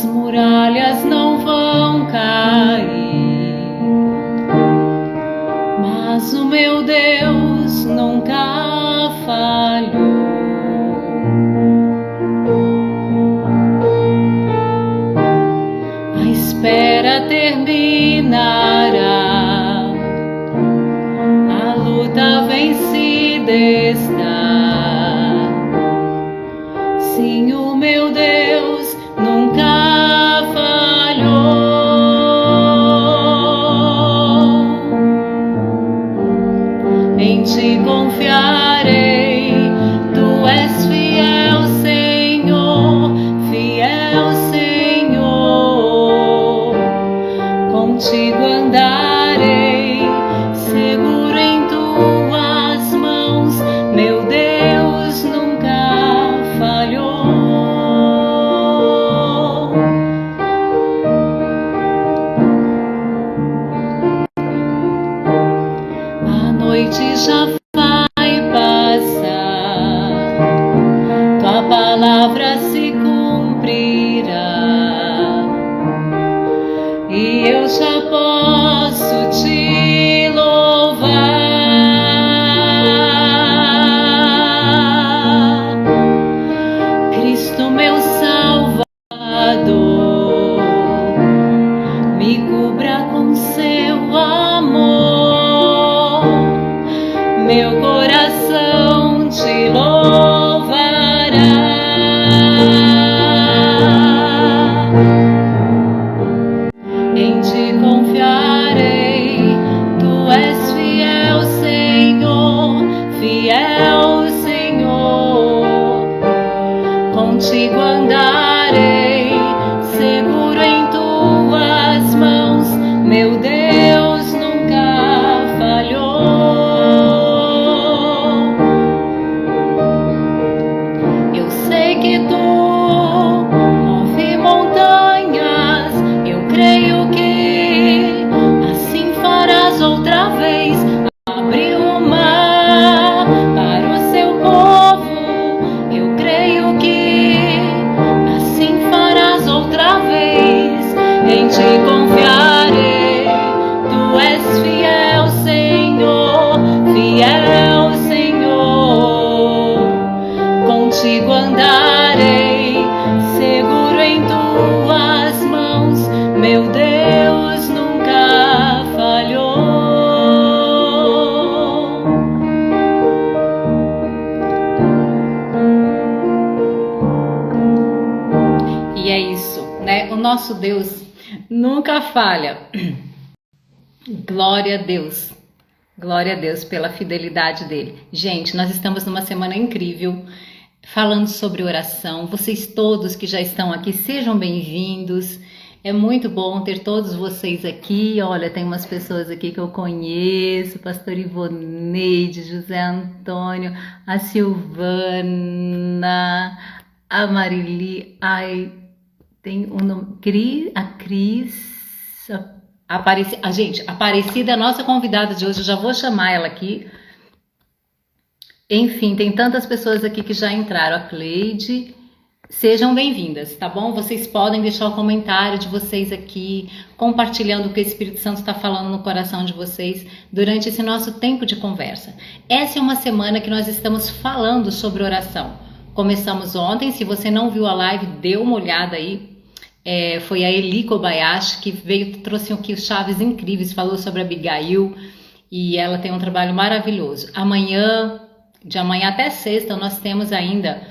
as muralhas não vão cair, mas o meu Deus nunca falhou. A espera terminará, a luta vencida está. Sim, o meu Deus nunca falhou. Em ti confiarei, tu és fiel, Senhor, fiel, Senhor. Contigo andarei, seguro em tuas mãos, meu Deus nunca falhou. A noite já vai passar, tua palavra se cumprirá, e eu já posso te louvar. Cristo, meu Salvador, me cubra com seu amor, meu coração te louvará. Em ti confiarei, tu és fiel, Senhor, fiel, Senhor. Contigo andarei, seguro em tuas mãos, meu Deus nunca falhou. Eu sei que tu move montanhas, eu creio que assim farás outra vez. Abrir o mar para o seu povo, eu creio que assim farás outra vez. Em ti confiarei, tu és fiel, Senhor, fiel, Senhor. Contigo andarei, seguro em tuas mãos, meu Deus nunca falhou. E é isso, né? O nosso Deus nunca falha. Glória a Deus. Glória a Deus pela fidelidade dele. Gente, nós estamos numa semana incrível, falando sobre oração. Vocês todos que já estão aqui, sejam bem-vindos. É muito bom ter todos vocês aqui. Olha, tem umas pessoas aqui que eu conheço, Pastor Ivoneide, José Antônio, a Silvana, a Marili, tem um nome, a Cris, gente, Aparecida é a nossa convidada de hoje, eu já vou chamar ela aqui. Enfim, tem tantas pessoas aqui que já entraram, a Cleide. Sejam bem-vindas, tá bom? Vocês podem deixar o comentário de vocês aqui, compartilhando o que o Espírito Santo está falando no coração de vocês durante esse nosso tempo de conversa. Essa é uma semana que nós estamos falando sobre oração. Começamos ontem, se você não viu a live, dê uma olhada aí. Foi a Eli Kobayashi que trouxe aqui os chaves incríveis, falou sobre a Abigail e ela tem um trabalho maravilhoso. De amanhã até sexta, nós temos ainda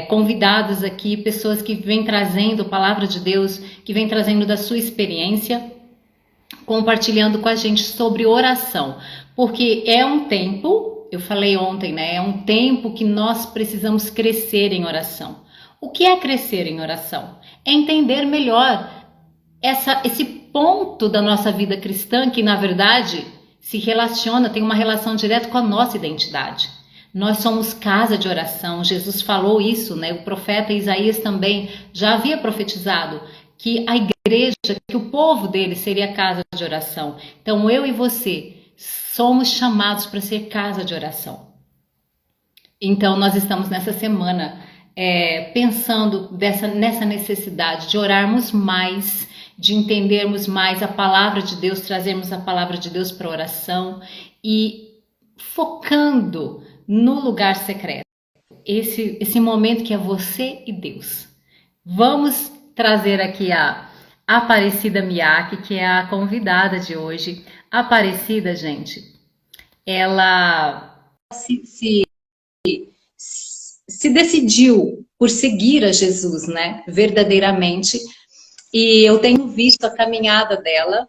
convidados aqui, pessoas que vêm trazendo a palavra de Deus, que vêm trazendo da sua experiência, compartilhando com a gente sobre oração, porque é um tempo, eu falei ontem, né? É um tempo que nós precisamos crescer em oração. O que é crescer em oração? É entender melhor esse ponto da nossa vida cristã que, na verdade, se relaciona, tem uma relação direta com a nossa identidade. Nós somos casa de oração, Jesus falou isso, né? O profeta Isaías também já havia profetizado que a igreja, que o povo dele seria casa de oração. Então eu e você somos chamados para ser casa de oração. Então nós estamos nessa semana pensando nessa necessidade de orarmos mais, de entendermos mais a palavra de Deus, trazermos a palavra de Deus para a oração e focando no lugar secreto. Esse momento que é você e Deus. Vamos trazer aqui a Aparecida Miyake, que é a convidada de hoje. A Aparecida, gente, ela se decidiu por seguir a Jesus, né? Verdadeiramente. E eu tenho visto a caminhada dela.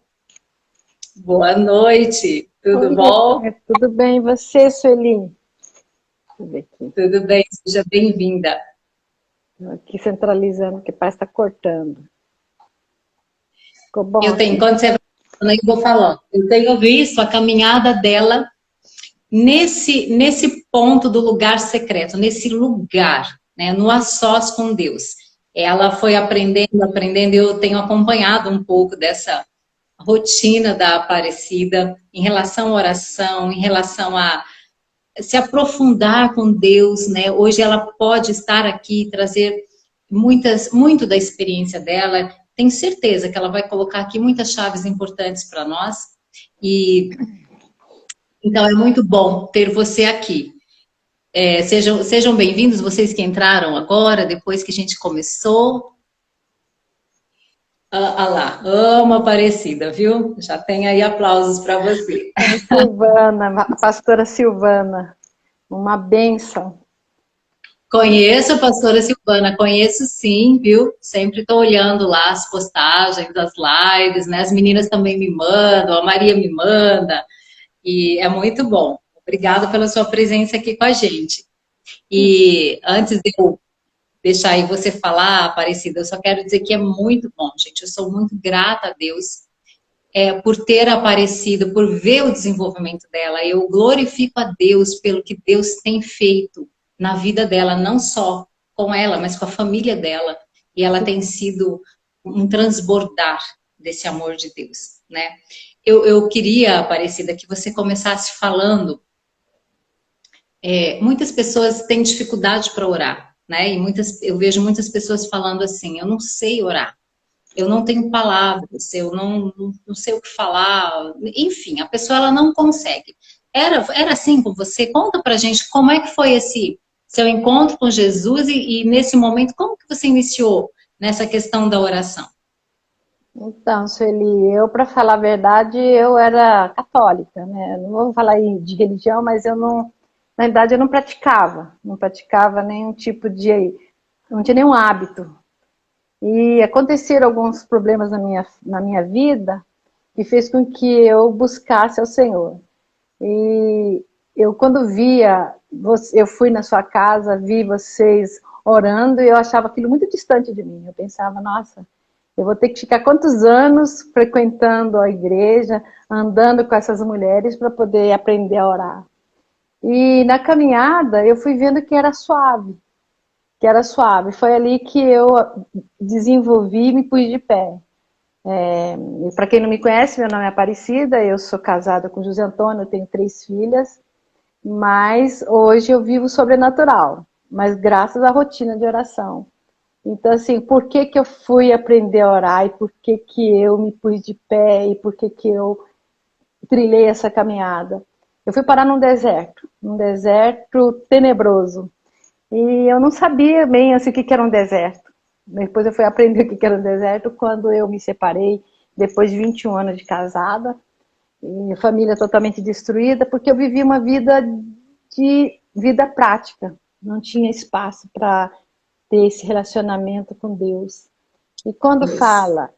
Boa noite, tudo bom? Tudo bem, e você, Sueli? Tudo bem, seja bem-vinda. Aqui centralizando, que parece que está cortando. Ficou bom. Quando você vai falando, eu vou falando. Eu tenho visto a caminhada dela nesse ponto do lugar secreto, nesse lugar, né, no a sós com Deus. Ela foi aprendendo, eu tenho acompanhado um pouco dessa rotina da Aparecida em relação à oração, em relação a se aprofundar com Deus, né? Hoje ela pode estar aqui e trazer muito da experiência dela. Tenho certeza que ela vai colocar aqui muitas chaves importantes para nós. E então é muito bom ter você aqui. Sejam bem-vindos, vocês que entraram agora, depois que a gente começou. Lá, amo Aparecida, viu? Já tem aí aplausos para você. Silvana, a pastora Silvana, uma bênção. Conheço a pastora Silvana, conheço sim, viu? Sempre estou olhando lá as postagens, as lives, né? As meninas também me mandam, a Maria me manda, e é muito bom. Obrigada pela sua presença aqui com a gente. E antes de eu deixar aí você falar, Aparecida, eu só quero dizer que é muito bom, gente. Eu sou muito grata a Deus por ter aparecido, por ver o desenvolvimento dela. Eu glorifico a Deus pelo que Deus tem feito na vida dela, não só com ela, mas com a família dela. E ela tem sido um transbordar desse amor de Deus, né? Eu queria, Aparecida, que você começasse falando. Muitas pessoas têm dificuldade para orar, né? E eu vejo muitas pessoas falando assim: eu não sei orar, eu não tenho palavras, eu não sei o que falar. Enfim, a pessoa ela não consegue. Era assim com você? Conta pra gente como é que foi esse seu encontro com Jesus e nesse momento, como que você iniciou nessa questão da oração? Então, Sueli, eu, para falar a verdade, eu era católica, né? Não vou falar aí de religião, mas eu não, na verdade, eu não praticava nenhum tipo não tinha nenhum hábito. E aconteceram alguns problemas na minha vida que fez com que eu buscasse ao Senhor. E eu, quando eu fui na sua casa, vi vocês orando, e eu achava aquilo muito distante de mim. Eu pensava, nossa, eu vou ter que ficar quantos anos frequentando a igreja, andando com essas mulheres para poder aprender a orar. E na caminhada eu fui vendo que era suave. Foi ali que eu desenvolvi e me pus de pé. Para quem não me conhece, meu nome é Aparecida, eu sou casada com José Antônio, eu tenho 3 filhas, mas hoje eu vivo sobrenatural, mas graças à rotina de oração. Então, assim, por que eu fui aprender a orar e por que eu me pus de pé e por que eu trilhei essa caminhada? Eu fui parar num deserto tenebroso. E eu não sabia bem assim, o que era um deserto. Depois eu fui aprender o que era um deserto quando eu me separei, depois de 21 anos de casada, e a família totalmente destruída, porque eu vivia uma vida prática. Não tinha espaço para ter esse relacionamento com Deus. E quando fala,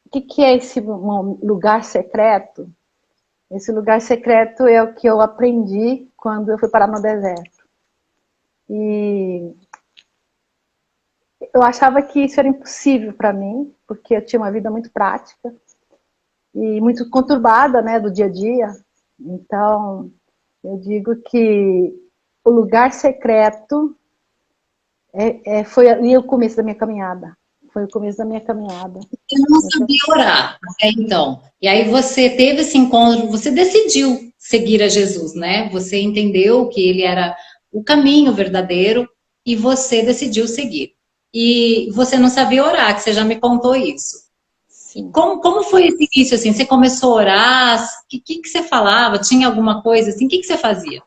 o que é esse lugar secreto? Esse lugar secreto é o que eu aprendi quando eu fui parar no deserto. E eu achava que isso era impossível para mim, porque eu tinha uma vida muito prática e muito conturbada, né, do dia a dia. Então, eu digo que o lugar secreto foi ali o começo da minha caminhada. Foi o começo da minha caminhada. Eu não sabia orar até então. E aí você teve esse encontro, você decidiu seguir a Jesus, né? Você entendeu que ele era o caminho verdadeiro e você decidiu seguir. E você não sabia orar, que você já me contou isso. Sim. Como foi esse início, assim? Você começou a orar? O que você falava? Tinha alguma coisa assim? O que você fazia?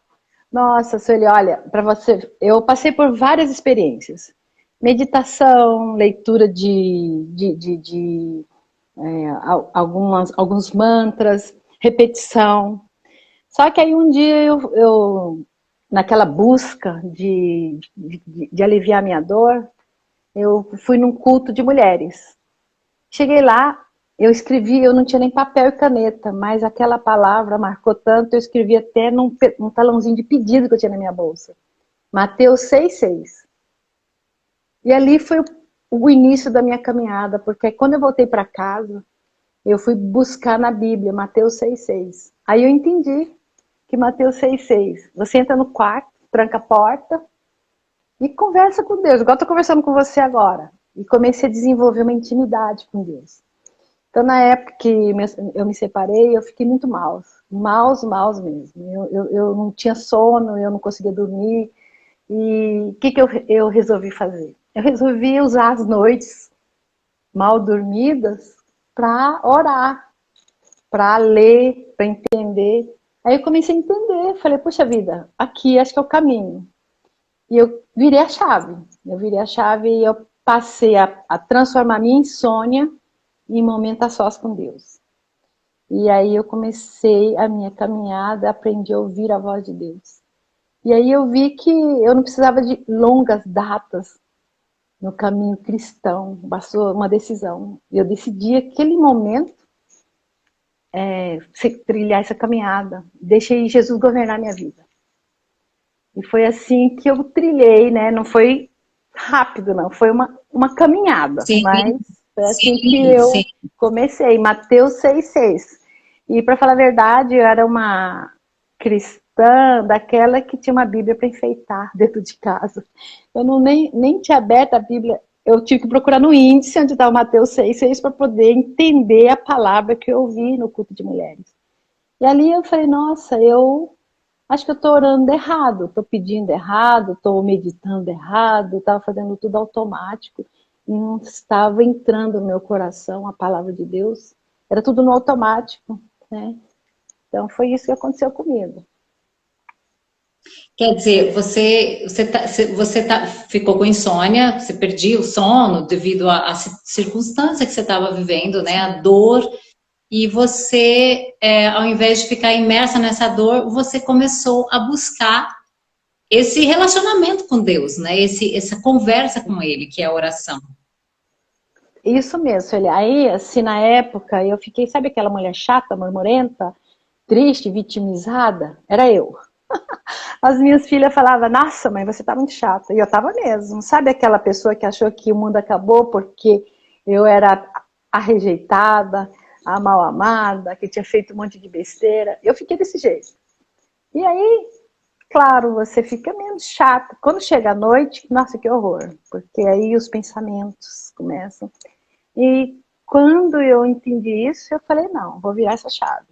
Nossa, Sueli, olha, para você, eu passei por várias experiências. Meditação, leitura alguns mantras, repetição. Só que aí um dia naquela busca de aliviar minha dor, eu fui num culto de mulheres. Cheguei lá, eu escrevi, eu não tinha nem papel e caneta, mas aquela palavra marcou tanto, eu escrevi até num talãozinho de pedido que eu tinha na minha bolsa. Mateus 6,6. E ali foi o início da minha caminhada, porque quando eu voltei para casa, eu fui buscar na Bíblia, Mateus 6,6. Aí eu entendi que Mateus 6,6, você entra no quarto, tranca a porta e conversa com Deus, igual eu estou conversando com você agora. E comecei a desenvolver uma intimidade com Deus. Então, na época que eu me separei, eu fiquei muito maus mesmo. Eu não tinha sono, eu não conseguia dormir. E o que eu resolvi fazer? Eu resolvi usar as noites mal dormidas para orar, para ler, para entender. Aí eu comecei a entender, falei, puxa vida, aqui acho que é o caminho. E eu virei a chave. Eu virei a chave e eu passei a transformar minha insônia em momento a sós com Deus. E aí eu comecei a minha caminhada, aprendi a ouvir a voz de Deus. E aí eu vi que eu não precisava de longas datas no caminho cristão, bastou uma decisão. Eu decidi aquele momento trilhar essa caminhada, deixei Jesus governar minha vida. E foi assim que eu trilhei, né? Não foi rápido, não, foi uma caminhada, Sim, mas foi assim sim, que eu sim. comecei, Mateus 6,6. E para falar a verdade, eu era uma cristã daquela que tinha uma Bíblia para enfeitar dentro de casa. Eu nem tinha aberto a Bíblia, eu tive que procurar no índice onde estava Mateus 6,6 para poder entender a palavra que eu ouvi no culto de mulheres. E ali eu falei, nossa, eu acho que eu estou orando errado, estou pedindo errado, estou meditando errado, estava fazendo tudo automático e não estava entrando no meu coração a palavra de Deus. Era tudo no automático, né? Então foi isso que aconteceu comigo. Quer dizer, ficou com insônia, você perdia o sono devido à circunstância que você estava vivendo, né? A dor. E você, ao invés de ficar imersa nessa dor, você começou a buscar esse relacionamento com Deus, né? Essa conversa com Ele, que é a oração. Isso mesmo, Sueli. Aí, assim, na época, eu fiquei, sabe aquela mulher chata, murmurenta, triste, vitimizada? Era eu. As minhas filhas falavam, nossa, mãe, você tá muito chata. E eu tava mesmo. Sabe aquela pessoa que achou que o mundo acabou porque eu era a rejeitada, a mal amada, que tinha feito um monte de besteira? Eu fiquei desse jeito. E aí, claro, você fica menos chata. Quando chega a noite, nossa, que horror. Porque aí os pensamentos começam. E quando eu entendi isso, eu falei, não, vou virar essa chave.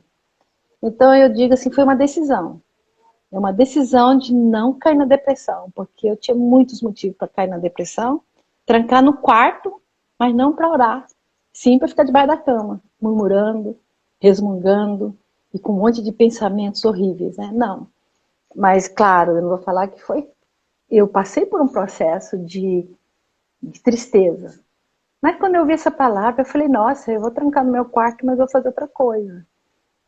Então eu digo assim, foi uma decisão. É uma decisão de não cair na depressão, porque eu tinha muitos motivos para cair na depressão, trancar no quarto, mas não para orar, sim para ficar debaixo da cama, murmurando, resmungando e com um monte de pensamentos horríveis, né? Não. Mas claro, eu não vou falar que foi. Eu passei por um processo de tristeza. Mas quando eu vi essa palavra, eu falei, nossa, eu vou trancar no meu quarto, mas vou fazer outra coisa.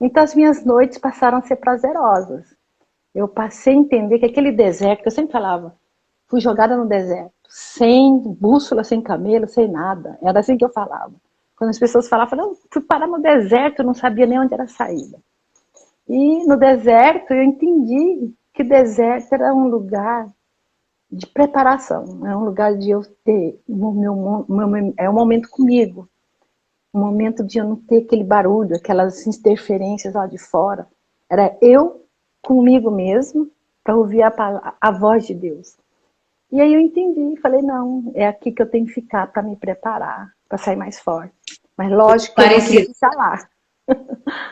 Então as minhas noites passaram a ser prazerosas. Eu passei a entender que aquele deserto, que eu sempre falava, fui jogada no deserto, sem bússola, sem camelo, sem nada. Era assim que eu falava. Quando as pessoas falavam, eu fui parar no deserto, não sabia nem onde era a saída. E no deserto eu entendi que deserto era um lugar de preparação, é um lugar de eu ter é um momento comigo, um momento de eu não ter aquele barulho, aquelas interferências lá de fora. Era eu comigo mesmo para ouvir a voz de Deus. E aí eu entendi, falei, não, é aqui que eu tenho que ficar para me preparar, para sair mais forte. Mas lógico que eu não queria ficar lá.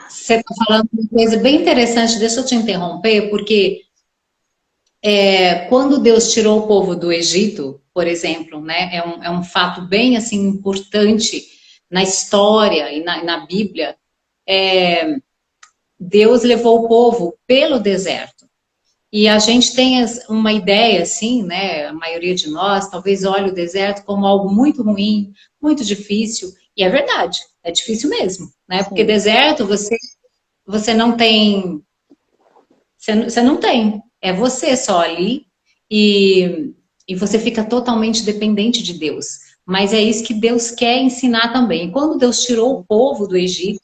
Você está falando uma coisa bem interessante, deixa eu te interromper, porque quando Deus tirou o povo do Egito, por exemplo, né, é um fato bem assim importante na história e na Bíblia. Deus levou o povo pelo deserto. E a gente tem uma ideia, assim, né? A maioria de nós talvez olhe o deserto como algo muito ruim, muito difícil. E é verdade, é difícil mesmo, né? Porque Sim. deserto você não tem. Você não tem. É você só ali. E você fica totalmente dependente de Deus. Mas é isso que Deus quer ensinar também. E quando Deus tirou o povo do Egito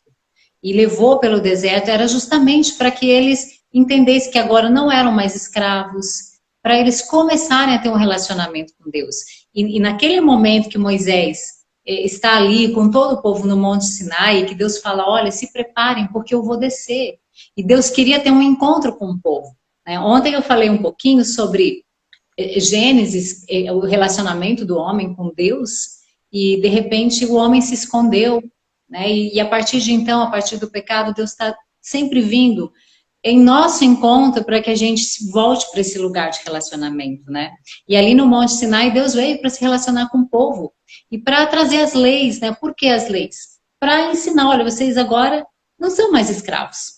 e levou pelo deserto, era justamente para que eles entendessem que agora não eram mais escravos, para eles começarem a ter um relacionamento com Deus. E naquele momento que Moisés está ali com todo o povo no Monte Sinai, que Deus fala, olha, se preparem porque eu vou descer. E Deus queria ter um encontro com o povo. Né? Ontem eu falei um pouquinho sobre Gênesis, o relacionamento do homem com Deus, e de repente o homem se escondeu, né? E a partir de então, a partir do pecado, Deus está sempre vindo em nosso encontro para que a gente volte para esse lugar de relacionamento, né? E ali no Monte Sinai, Deus veio para se relacionar com o povo e para trazer as leis, né? Por que as leis? Para ensinar, olha, vocês agora não são mais escravos.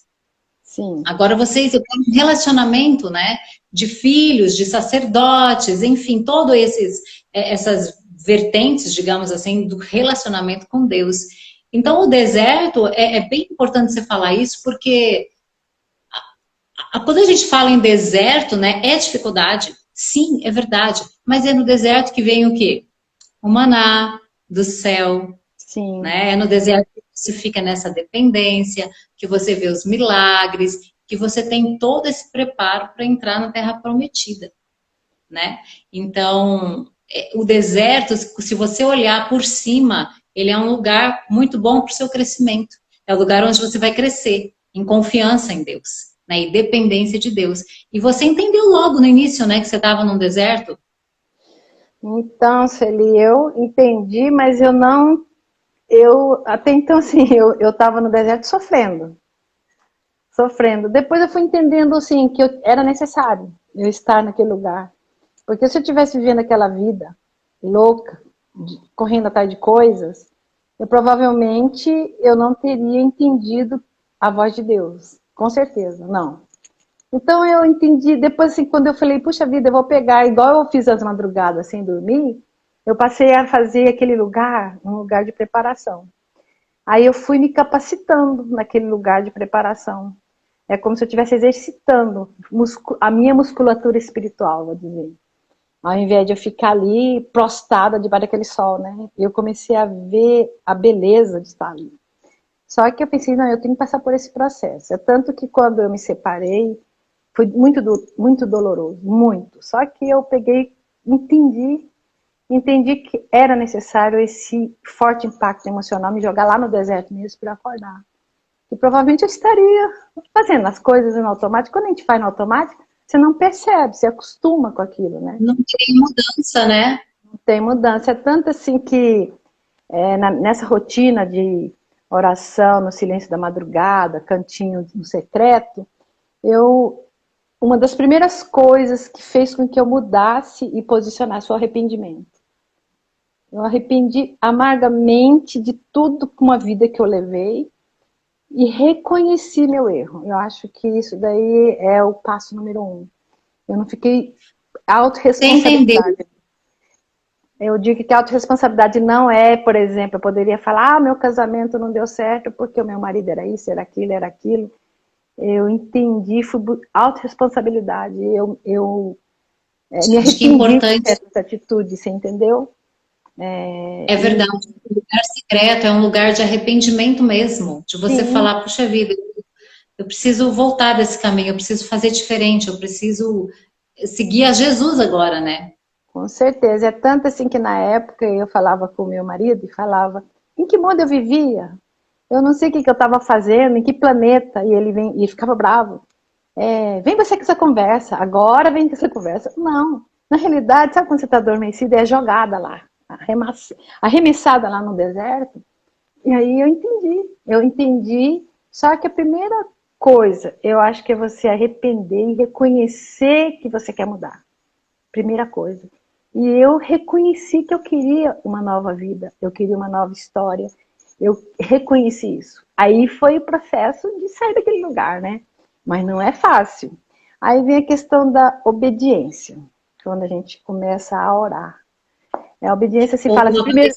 Sim. Agora vocês têm um relacionamento, né? De filhos, de sacerdotes, enfim, todas essas vertentes, digamos assim, do relacionamento com Deus. Então, o deserto, é bem importante você falar isso, porque quando a gente fala em deserto, né, é dificuldade. Sim, é verdade. Mas é no deserto que vem o quê? O maná do céu, Sim. né? É no deserto que você fica nessa dependência, que você vê os milagres, que você tem todo esse preparo para entrar na Terra Prometida, né? Então, o deserto, se você olhar por cima, ele é um lugar muito bom para o seu crescimento. É o lugar onde você vai crescer, em confiança em Deus, né? E dependência de Deus. E você entendeu logo no início, né, que você estava num deserto? Então, Sueli, eu entendi, mas eu não. Até então, assim, eu estava no deserto sofrendo. Sofrendo. Depois eu fui entendendo, assim, que era necessário eu estar naquele lugar. Porque se eu estivesse vivendo aquela vida louca, correndo atrás de coisas, provavelmente eu não teria entendido a voz de Deus. Com certeza, não. Então eu entendi, depois assim, quando eu falei, puxa vida, eu vou pegar, igual eu fiz as madrugadas sem dormir, eu passei a fazer aquele lugar, um lugar de preparação. Aí eu fui me capacitando naquele lugar de preparação. É como se eu estivesse exercitando a minha musculatura espiritual, vou dizer. Ao invés de eu ficar ali prostrada debaixo daquele sol, né? Eu comecei a ver a beleza de estar ali. Só que eu pensei, não, eu tenho que passar por esse processo. É tanto que quando eu me separei, foi muito doloroso, muito. Só que eu peguei, entendi que era necessário esse forte impacto emocional, me jogar lá no deserto mesmo para acordar. E provavelmente eu estaria fazendo as coisas no automático. Quando a gente faz no automático, você não percebe, você acostuma com aquilo, né? Não tem mudança, né? Não tem mudança. É tanto assim que nessa rotina de oração, no silêncio da madrugada, cantinho no secreto, uma das primeiras coisas que fez com que eu mudasse e posicionasse o arrependimento. Eu arrependi amargamente de tudo com a vida que eu levei e reconheci meu erro. Eu acho que isso daí é o passo número 1. Eu não fiquei autorresponsabilidade. Eu digo que a autorresponsabilidade não é, por exemplo, eu poderia falar, meu casamento não deu certo porque o meu marido era isso, era aquilo, era aquilo. Eu entendi, fui autorresponsabilidade. Eu me arrependi dessa atitude, você entendeu? É verdade. O lugar secreto é um lugar de arrependimento mesmo, de você falar, puxa vida, eu preciso voltar desse caminho, eu preciso fazer diferente, eu preciso seguir a Jesus agora, né? Com certeza. É tanto assim que na época eu falava com o meu marido e falava, em que mundo eu vivia? Eu não sei o que eu estava fazendo, em que planeta. E ele ficava bravo. Vem você com essa conversa, agora vem com essa conversa. Não. Na realidade, sabe quando você está adormecida? É jogada lá, arremessada lá no deserto. E aí eu entendi. Só que a primeira coisa, eu acho que é você arrepender e reconhecer que você quer mudar. Primeira coisa. E eu reconheci que eu queria uma nova vida, eu queria uma nova história, eu reconheci isso. Aí foi o processo de sair daquele lugar, né? Mas não é fácil. Aí vem a questão da obediência, quando a gente começa a orar. A obediência se fala assim, primeiro...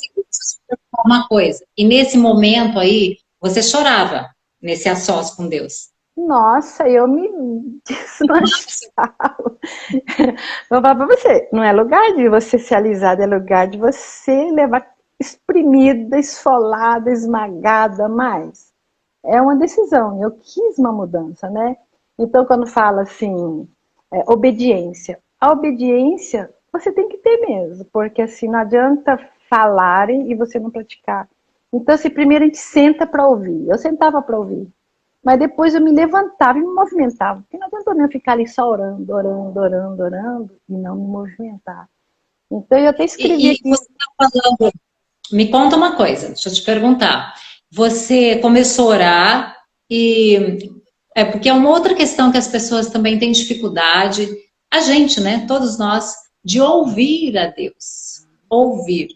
Uma coisa, e nesse momento aí, você chorava nesse a sós com Deus? Nossa, eu me desmanchava. Vou falar pra você, não é lugar de você ser alisada, é lugar de você levar exprimida, esfolada, esmagada, mas é uma decisão, eu quis uma mudança, né? Então, quando fala assim, obediência, a obediência você tem que ter mesmo, porque assim, não adianta falarem e você não praticar. Então, assim, primeiro a gente senta para ouvir, eu sentava para ouvir, mas depois eu me levantava e me movimentava, porque não adianta eu ficar ali só orando, orando, orando, orando, e não me movimentar. Então, eu até escrevi E aqui. você está falando, me conta uma coisa, deixa eu te perguntar. Você começou a orar e é porque é uma outra questão que as pessoas também têm dificuldade, a gente, né, todos nós, de ouvir a Deus. Ouvir.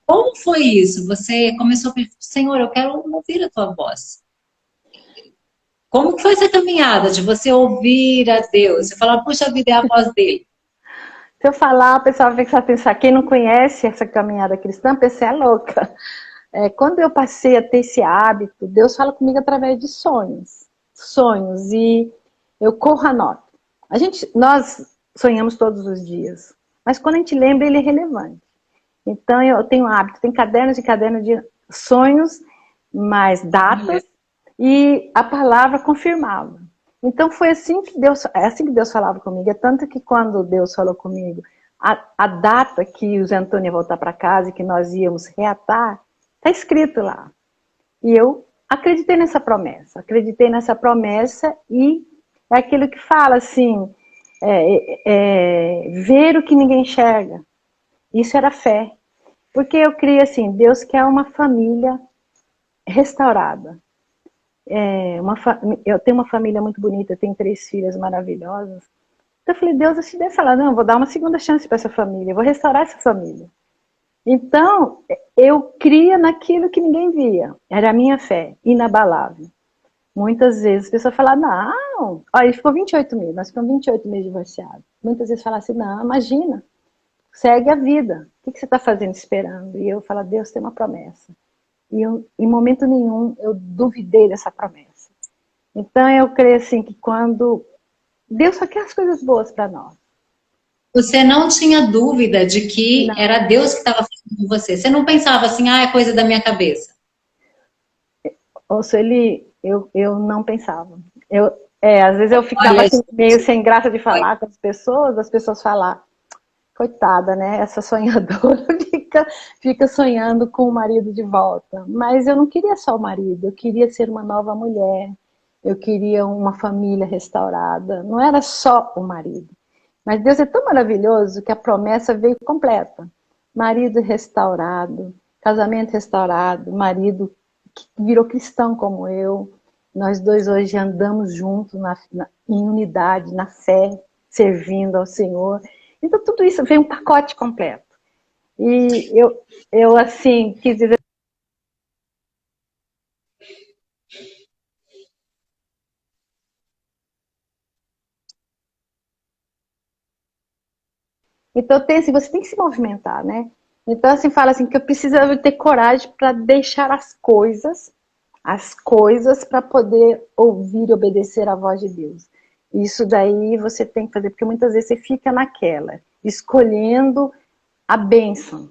Como foi isso? Você começou a pensar, Senhor, eu quero ouvir a tua voz. Como que foi essa caminhada de você ouvir a Deus? Você falar, puxa vida, é a voz dele. Se eu falar, o pessoal vai pensar, quem não conhece essa caminhada cristã, pensa, é louca. Quando eu passei a ter esse hábito, Deus fala comigo através de sonhos. Sonhos, e eu corro a nota. Nós sonhamos todos os dias, mas quando a gente lembra, ele é relevante. Então eu tenho um hábito, tem cadernos e cadernos de sonhos, mais datas, e a palavra confirmava. Então foi assim que Deus falava comigo. É tanto que quando Deus falou comigo, a data que o Zé Antônio ia voltar para casa e que nós íamos reatar, está escrito lá. E eu acreditei nessa promessa e é aquilo que fala assim, ver o que ninguém enxerga. Isso era fé. Porque eu criei assim, Deus quer uma família restaurada. Eu tenho uma família muito bonita, tenho 3 filhas maravilhosas. Então eu falei, Deus, assim, deve falar, não, eu vou dar uma segunda chance para essa família, eu vou restaurar essa família. Então, eu cria naquilo que ninguém via. Era a minha fé, inabalável. Muitas vezes a pessoa fala, não, olha, ele ficou 28 meses, nós ficamos 28 meses divorciados. Muitas vezes fala assim, não, imagina, segue a vida. O que você está fazendo esperando? E eu falo, Deus tem uma promessa. E eu, em momento nenhum, eu duvidei dessa promessa. Então, eu creio assim que quando Deus só quer as coisas boas para nós. Você não tinha dúvida de que Não. era Deus que estava falando com você. Você não pensava assim, ah, é coisa da minha cabeça. Ou seja, eu não pensava. Às vezes eu ficava Olha, assim, meio sem graça de falar com as pessoas falar, coitada, né? Essa sonhadora fica sonhando com o marido de volta. Mas eu não queria só o marido, eu queria ser uma nova mulher, eu queria uma família restaurada. Não era só o marido. Mas Deus é tão maravilhoso que a promessa veio completa. Marido restaurado, casamento restaurado, marido que virou cristão como eu. Nós dois hoje andamos juntos em unidade, na fé, servindo ao Senhor. Então tudo isso veio um pacote completo. E eu assim, quis dizer... Então você tem que se movimentar, né? Então assim, fala assim, que eu precisava ter coragem para deixar as coisas para poder ouvir e obedecer a voz de Deus. Isso daí você tem que fazer, porque muitas vezes você fica naquela, escolhendo a bênção.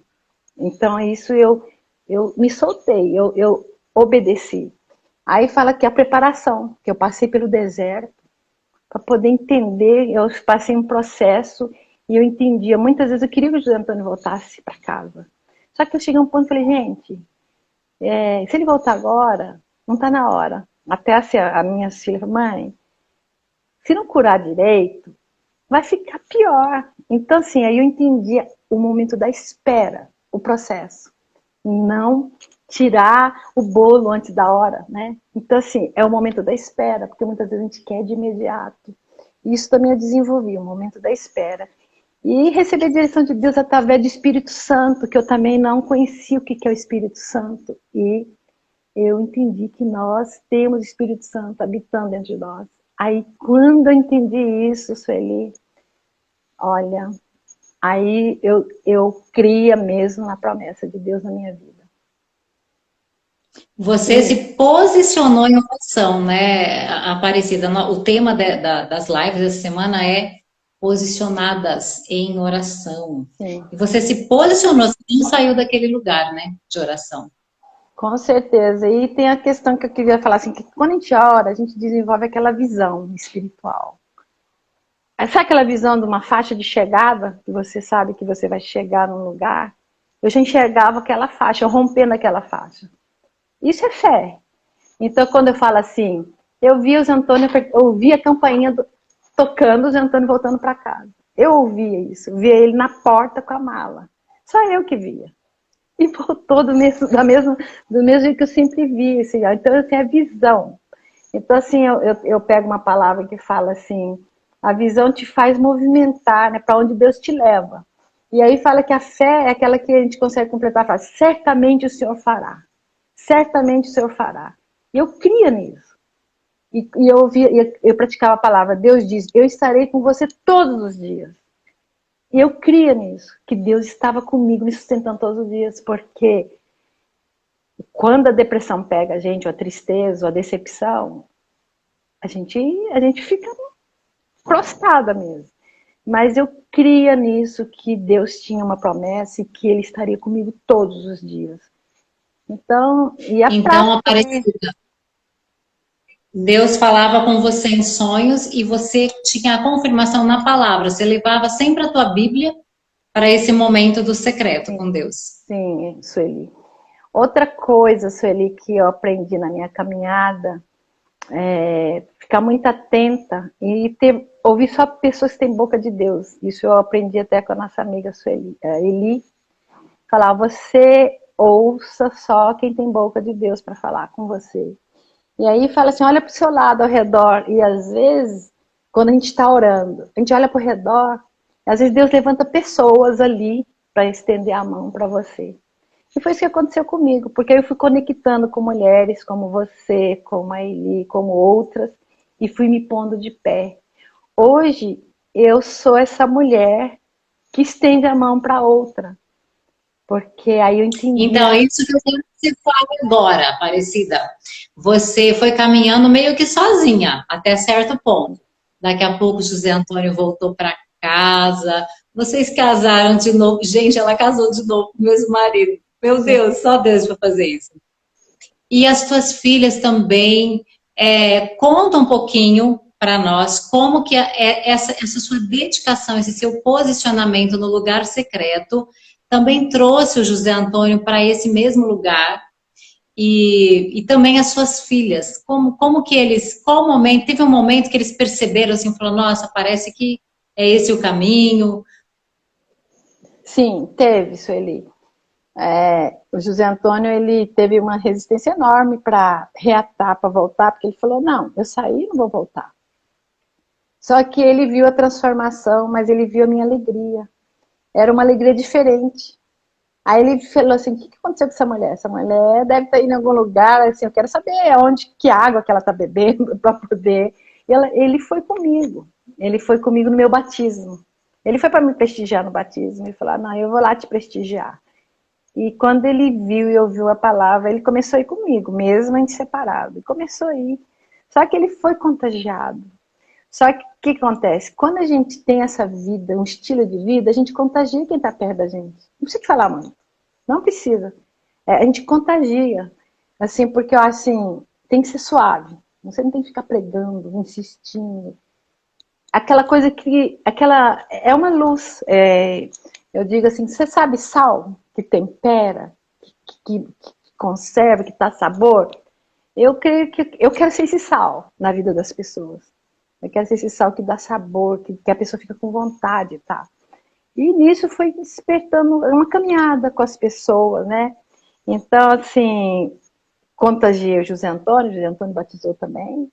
Então isso eu me soltei, eu obedeci. Aí fala que a preparação, que eu passei pelo deserto, para poder entender, eu passei um processo e eu entendia. Muitas vezes eu queria que o José Antônio voltasse para casa. Só que eu cheguei a um ponto e falei, gente, se ele voltar agora, não está na hora. Até assim, a minha filha falou, mãe, se não curar direito, vai ficar pior. Então, assim, aí eu entendi o momento da espera, o processo. Não tirar o bolo antes da hora, né? Então, assim, é o momento da espera, porque muitas vezes a gente quer de imediato. Isso também eu desenvolvi, o momento da espera. E receber a direção de Deus através do Espírito Santo, que eu também não conhecia o que é o Espírito Santo. E eu entendi que nós temos o Espírito Santo habitando dentro de nós. Aí, quando eu entendi isso, Sueli, olha, aí eu cria mesmo na promessa de Deus na minha vida. Você se posicionou em oração, né, Aparecida? O tema das lives essa semana é posicionadas em oração. Sim. E você se posicionou, você não saiu daquele lugar, né, de oração. Com certeza. E tem a questão que eu queria falar, assim, que quando a gente ora, a gente desenvolve aquela visão espiritual. Sabe aquela visão de uma faixa de chegada, que você sabe que você vai chegar num lugar? Eu já enxergava aquela faixa, eu rompendo aquela faixa. Isso é fé. Então, quando eu falo assim, eu vi os Antônio, eu ouvi a campainha tocando, os Antônio voltando para casa. Eu ouvia isso, via ele na porta com a mala. Só eu que via. E voltou do mesmo jeito que eu sempre vi. Assim, então, assim, é visão. Então, assim, eu pego uma palavra que fala assim, a visão te faz movimentar, né, para onde Deus te leva. E aí fala que a fé é aquela que a gente consegue completar, fala, certamente o Senhor fará. Certamente o Senhor fará. E eu cria nisso. E eu praticava a palavra, Deus diz, eu estarei com você todos os dias. E eu cria nisso, que Deus estava comigo, me sustentando todos os dias, porque quando a depressão pega a gente, ou a tristeza, ou a decepção, a gente fica prostrada mesmo. Mas eu cria nisso que Deus tinha uma promessa e que Ele estaria comigo todos os dias. Então, e a Então, prática, Aparecida, Deus falava com você em sonhos e você tinha a confirmação na palavra. Você levava sempre a tua Bíblia para esse momento do secreto com Deus. sim, Sueli. Outra coisa, Sueli, que eu aprendi na minha caminhada é ficar muito atenta e ouvir só pessoas que têm boca de Deus. Isso eu aprendi até com a nossa amiga Sueli, Eli. Falar, você ouça só quem tem boca de Deus para falar com você. E aí fala assim, olha para o seu lado, ao redor. E às vezes, quando a gente está orando, a gente olha para o redor, às vezes Deus levanta pessoas ali para estender a mão para você. E foi isso que aconteceu comigo, porque eu fui conectando com mulheres como você, como a Eli, como outras, e fui me pondo de pé. Hoje, eu sou essa mulher que estende a mão para outra. Porque aí eu entendi. Então, isso que eu quero que você fale agora, Aparecida. Você foi caminhando meio que sozinha, até certo ponto. Daqui a pouco, José Antônio voltou para casa. Vocês casaram de novo. Gente, ela casou de novo com o mesmo marido. Meu Deus, só Deus para fazer isso. E as tuas filhas também. Conta um pouquinho para nós como que essa sua dedicação, esse seu posicionamento no lugar secreto também trouxe o José Antônio para esse mesmo lugar e também as suas filhas. Como que eles, qual momento, teve um momento que eles perceberam assim, falou, nossa, parece que é esse o caminho. Sim, teve, Sueli. O José Antônio, ele teve uma resistência enorme para reatar, para voltar, porque ele falou, não, eu saí, não vou voltar. Só que ele viu a transformação, mas ele viu a minha alegria. Era uma alegria diferente. Aí ele falou assim, o que aconteceu com essa mulher? Essa mulher deve estar indo em algum lugar, assim, eu quero saber onde, que água que ela está bebendo para poder... Ele foi comigo. Ele foi comigo no meu batismo. Ele foi para me prestigiar no batismo. Ele falou, não, eu vou lá te prestigiar. E quando ele viu e ouviu a palavra, ele começou a ir comigo, mesmo a gente separado. E começou a ir. Só que ele foi contagiado. Só que o que acontece? Quando a gente tem essa vida, um estilo de vida, a gente contagia quem está perto da gente. Não precisa falar muito. Não precisa. A gente contagia. Assim, porque eu acho assim, tem que ser suave. Você não tem que ficar pregando, insistindo. Aquela coisa que... é uma luz. Eu digo assim, você sabe sal que tempera, que conserva, que dá sabor? Eu creio que eu quero ser esse sal na vida das pessoas. Eu quero ser esse sal que dá sabor, que a pessoa fica com vontade, tá? E nisso foi despertando uma caminhada com as pessoas, né? Então, assim, contagiei o José Antônio batizou também.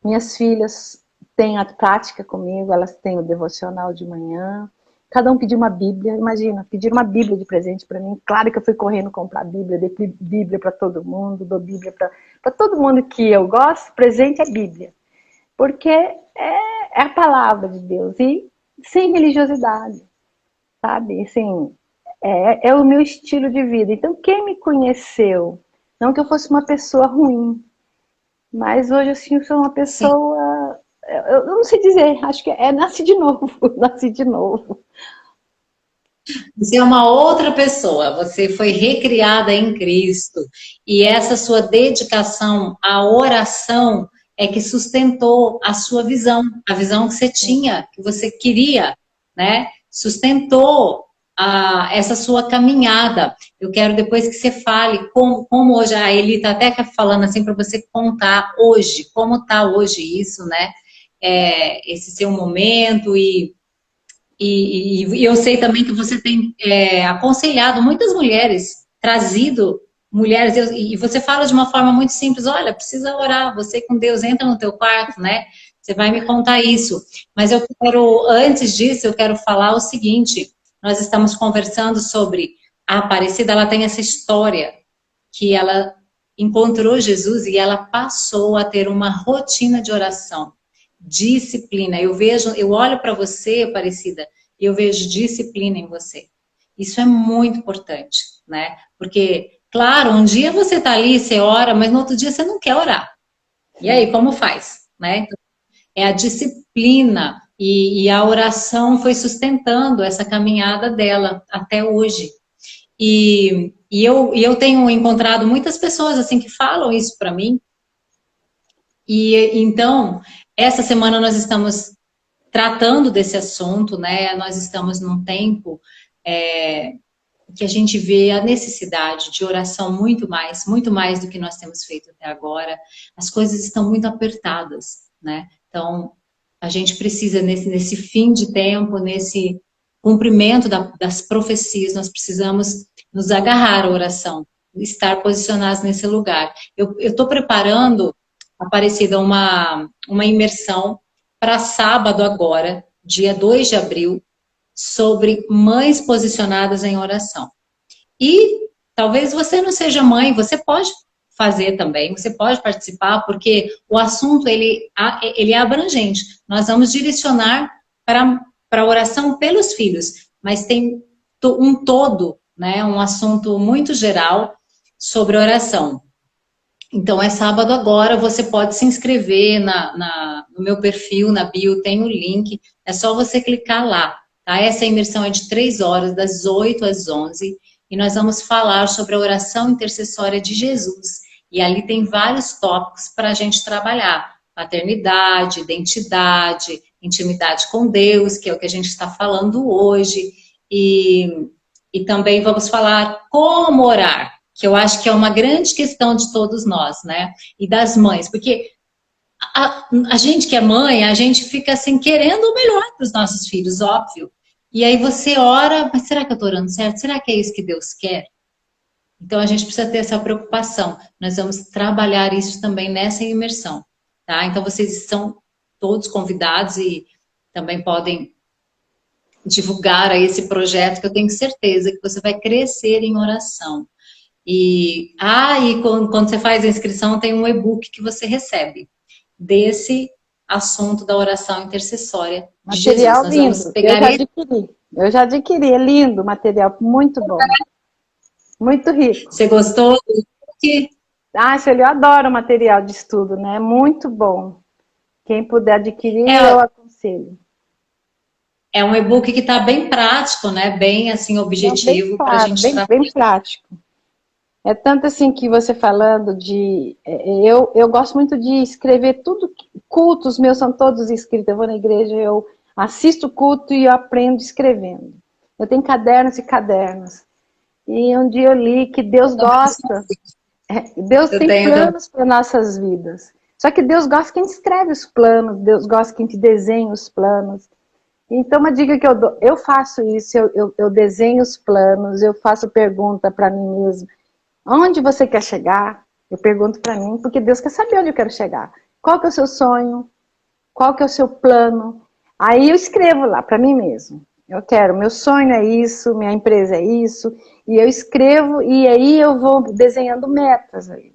Minhas filhas têm a prática comigo, elas têm o devocional de manhã. Cada um pediu uma Bíblia, imagina, pediram uma Bíblia de presente para mim. Claro que eu fui correndo comprar Bíblia, dei Bíblia para todo mundo, dou Bíblia para todo mundo que eu gosto, presente é Bíblia. Porque é a palavra de Deus, e sem religiosidade, sabe? Assim, é o meu estilo de vida. Então, quem me conheceu, não que eu fosse uma pessoa ruim, mas hoje, assim, eu sou uma Sim. pessoa, eu não sei dizer, acho que nasci de novo, nasci de novo. Você é uma outra pessoa, você foi recriada em Cristo. E essa sua dedicação à oração é que sustentou a sua visão, a visão que você tinha, que você queria, né? Sustentou essa sua caminhada. Eu quero depois que você fale como hoje, a Eli está até falando assim para você contar hoje, como está hoje isso, né? Esse seu momento e eu sei também que você tem aconselhado muitas mulheres, trazido mulheres, e você fala de uma forma muito simples, olha, precisa orar, você com Deus entra no teu quarto, né? Você vai me contar isso. Mas eu quero, antes disso, eu quero falar o seguinte, nós estamos conversando sobre a Aparecida, ela tem essa história que ela encontrou Jesus e ela passou a ter uma rotina de oração. Disciplina. Eu olho para você, Aparecida, e eu vejo disciplina em você. Isso é muito importante, né? Porque, claro, um dia você está ali, você ora, mas no outro dia você não quer orar. E aí, como faz? Né? Então, é a disciplina e a oração foi sustentando essa caminhada dela até hoje. E eu tenho encontrado muitas pessoas assim que falam isso para mim. E então, essa semana nós estamos tratando desse assunto, né? Nós estamos num tempo que a gente vê a necessidade de oração muito mais do que nós temos feito até agora. As coisas estão muito apertadas, né? Então, a gente precisa, nesse fim de tempo, nesse cumprimento das profecias, nós precisamos nos agarrar à oração, estar posicionados nesse lugar. Eu estou preparando, Aparecida, uma imersão para sábado agora, dia 2 de abril, sobre mães posicionadas em oração. E talvez você não seja mãe, você pode fazer também, você pode participar, porque o assunto ele é abrangente. Nós vamos direcionar para a oração pelos filhos, mas tem um todo, né, um assunto muito geral sobre oração. Então, é sábado agora, você pode se inscrever no meu perfil, na bio, tem o link, é só você clicar lá, tá? Essa imersão é de 3 horas, das 8 às 11, e nós vamos falar sobre a oração intercessória de Jesus. E ali tem vários tópicos para a gente trabalhar, paternidade, identidade, intimidade com Deus, que é o que a gente está falando hoje, e também vamos falar como orar, que eu acho que é uma grande questão de todos nós, né? E das mães, porque a gente que é mãe, a gente fica assim, querendo o melhor para os nossos filhos, óbvio. E aí você ora, mas será que eu estou orando certo? Será que é isso que Deus quer? Então a gente precisa ter essa preocupação. Nós vamos trabalhar isso também nessa imersão, tá? Então vocês são todos convidados e também podem divulgar aí esse projeto, que eu tenho certeza que você vai crescer em oração. E quando você faz a inscrição, tem um e-book que você recebe desse assunto da oração intercessória de Material Jesus. Nós lindo, vamos pegar eu já adquiri, é lindo, material muito bom, muito rico. Você gostou do e-book? Ah, Sueli, eu adoro material de estudo, né? Muito bom. Quem puder adquirir, eu É, aconselho. é um e-book que está bem prático, né? Bem assim, Não, bem objetivo para a claro, gente trabalhar. bem prático. É tanto assim que você falando de... Eu gosto muito de escrever tudo, cultos meus são todos escritos, eu vou na igreja, eu assisto culto e eu aprendo escrevendo. Eu tenho cadernos e cadernos. E um dia eu li que Deus gosta, Deus Eu tem tenho também. planos para nossas vidas. Só que Deus gosta quem escreve os planos, Deus gosta quem te desenha os planos. Então, uma dica que eu dou, eu faço isso, eu desenho os planos, eu faço pergunta para mim mesmo. Onde você quer chegar? Eu pergunto para mim, porque Deus quer saber onde eu quero chegar. Qual que é o seu sonho? Qual que é o seu plano? Aí eu escrevo lá para mim mesmo. Eu quero, meu sonho é isso, minha empresa é isso, e eu escrevo e aí eu vou desenhando metas aí.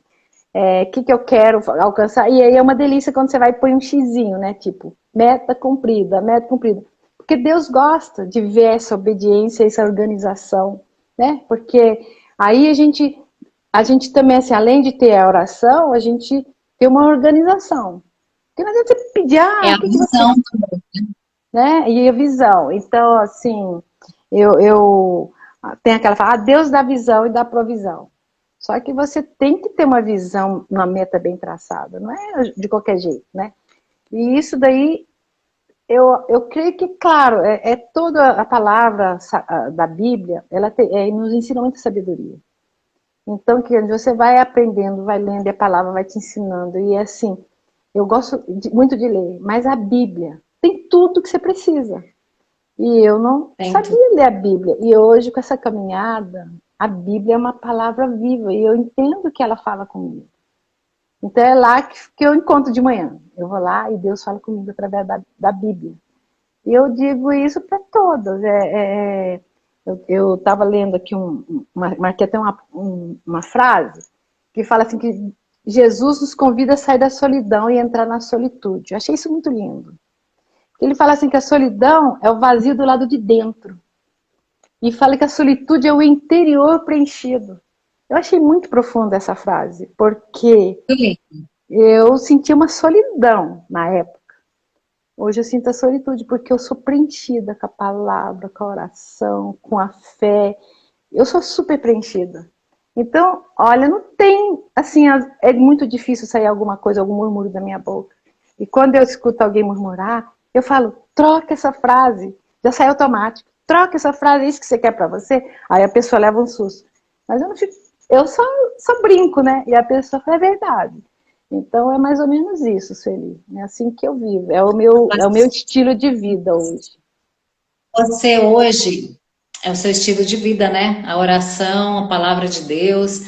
Que eu quero alcançar, e aí é uma delícia quando você vai e põe um xizinho, né, tipo, meta cumprida, meta cumprida, porque Deus gosta de ver essa obediência, essa organização, né, porque aí a gente também, assim, além de ter a oração, a gente tem uma organização, porque não adianta você pedir, É a o que você, visão. né, e a visão, então, assim, eu tenho aquela fala, Deus dá visão e dá provisão. Só que você tem que ter uma visão, uma meta bem traçada, não é de qualquer jeito, né? E isso daí, eu creio que, claro, toda a palavra da Bíblia, ela nos ensina muita sabedoria. Então, que você vai aprendendo, vai lendo, e a palavra vai te ensinando. E assim, eu gosto muito de ler, mas a Bíblia tem tudo que você precisa. E eu não Tem sabia ler a Bíblia. E hoje, com essa caminhada, a Bíblia é uma palavra viva. E eu entendo que ela fala comigo. Então é lá que eu encontro de manhã. Eu vou lá e Deus fala comigo através da Bíblia. E eu digo isso para todas. Eu estava lendo aqui, marquei até uma frase, que fala assim que Jesus nos convida a sair da solidão e entrar na solitude. Eu achei isso muito lindo. Ele fala assim que a solidão é o vazio do lado de dentro. E fala que a solitude é o interior preenchido. Eu achei muito profunda essa frase, porque tudo. eu senti uma solidão na época. Hoje eu sinto a solitude, porque eu sou preenchida com a palavra, com a oração, com a fé. Eu sou super preenchida. Então, olha, não tem, assim, é muito difícil sair alguma coisa, algum murmúrio da minha boca. E quando eu escuto alguém murmurar, eu falo, troca essa frase. Já sai automático. Troca essa frase, é isso que você quer para você? Aí a pessoa leva um susto. Mas eu não fico, eu só brinco, né? E a pessoa fala, é verdade. Então é mais ou menos isso, Sueli. É assim que eu vivo. É o meu estilo de vida hoje. Você hoje é o seu estilo de vida, né? A oração, a palavra de Deus.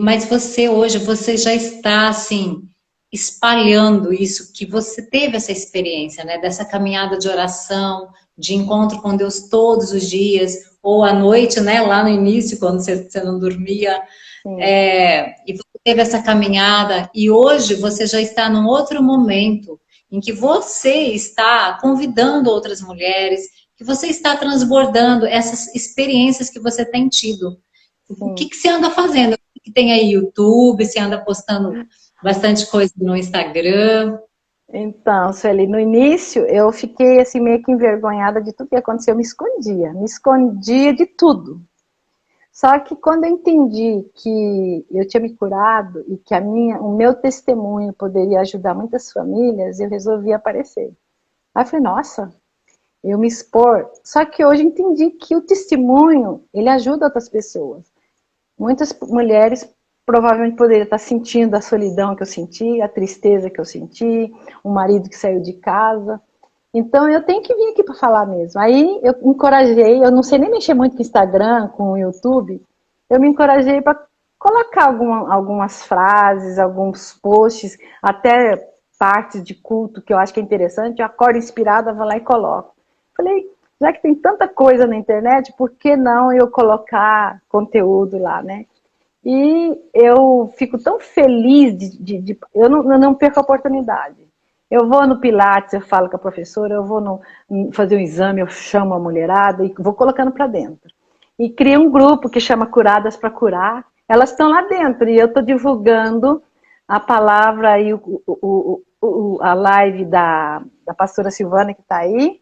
Mas você hoje, você já está assim espalhando isso, que você teve essa experiência, né? Dessa caminhada de oração, de encontro com Deus todos os dias, ou à noite, né? Lá no início, quando você não dormia. Sim, E você teve essa caminhada, e hoje você já está num outro momento em que você está convidando outras mulheres, que você está transbordando essas experiências que você tem tido. O que, sim. que você anda fazendo? O que tem aí YouTube? Você anda postando bastante coisa no Instagram? Então, Sueli, no início eu fiquei assim meio que envergonhada de tudo que aconteceu, eu me escondia de tudo. Só que quando eu entendi que eu tinha me curado e que o meu testemunho poderia ajudar muitas famílias, eu resolvi aparecer. Aí eu falei, nossa, eu me expor. Só que hoje eu entendi que o testemunho, ele ajuda outras pessoas. Muitas mulheres provavelmente poderiam estar sentindo a solidão que eu senti, a tristeza que eu senti, o marido que saiu de casa. Então eu tenho que vir aqui para falar mesmo. Aí eu me encorajei, eu não sei nem mexer muito com o Instagram, com o YouTube, eu me encorajei para colocar algumas frases, alguns posts, até partes de culto que eu acho que é interessante, eu acordo inspirada, vou lá e coloco. Falei, já que tem tanta coisa na internet, por que não eu colocar conteúdo lá, né? E eu fico tão feliz eu não perco a oportunidade. Eu vou no Pilates, eu falo com a professora, eu vou fazer um exame, eu chamo a mulherada e vou colocando para dentro. E cria um grupo que chama Curadas para Curar. Elas estão lá dentro e eu estou divulgando a palavra e a live da pastora Silvana que está aí,